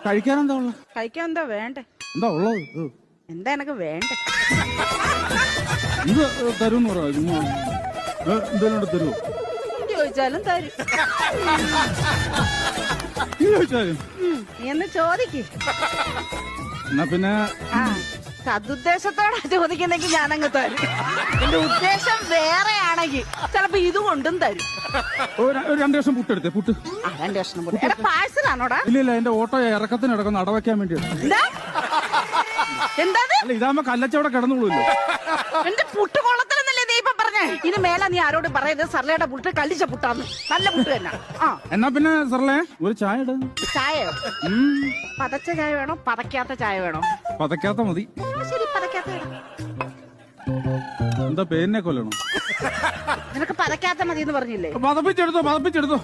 കഴിക്കാൻ എന്താ ഉള്ളത്? കഴിക്കാൻ എന്താ വേണ്ടേ? എന്താ ഉള്ളത്? എന്താ എനക്ക് വേണ്ടേ? ഇത് തരും എന്തെങ്കിലും തരുമോ? ചോദിച്ചാലും തരും. ചോദിച്ചാലും നീ എന്ന് ചോദിക്ക്. എന്നാ പിന്നെ സതുദ്ദേശത്തോടെ ചോദിക്കുന്നെങ്കിൽ ഞാനങ്ങ് തരും. എന്റെ ഉദ്ദേശം വേറെ ആണെങ്കിൽ ചിലപ്പോ ഇത് കൊണ്ടും തരും. ഒരു 2 കഷ്ണം പുട്ടെടുത്തേ. പുട്ട് 2 കഷ്ണം പുട്ട് പാഴ്സലാണോടാ? ഇല്ല, എന്റെ ഓട്ടോ ഇറക്കത്തിന് കിടക്കുന്ന അടവയ്ക്കാൻ വേണ്ടിയാണ്. എന്താ അല്ല, ഇതാകുമ്പോ കല്ലച്ചവിടെ കിടന്നുള്ളൂല്ലോ. എന്റെ പുട്ട് കൊള്ളത്തിലെന്നല്ലേ നീ ഇപ്പൊ പറഞ്ഞേ? ഇനി മേല നീ ആരോട് പറയരുത് സർലയുടെ പുട്ട് കല്ലിച്ച പുട്ടാന്ന്. നല്ല പുട്ട് തന്നെ. എന്നാ പിന്നെ സർലേ ഒരു ചായ ഇട. ചായയോ? പതച്ച ചായ വേണോ പതക്കാത്ത ചായ വേണോ? പതക്കാത്ത മതി. ശരി, പതക്കാത്ത. എന്താ പേരിനെ കൊല്ലണോ? നിനക്ക് പതക്കാത്ത മതി എന്ന് പറഞ്ഞില്ലേ? പതപ്പിച്ചെടുത്തോ.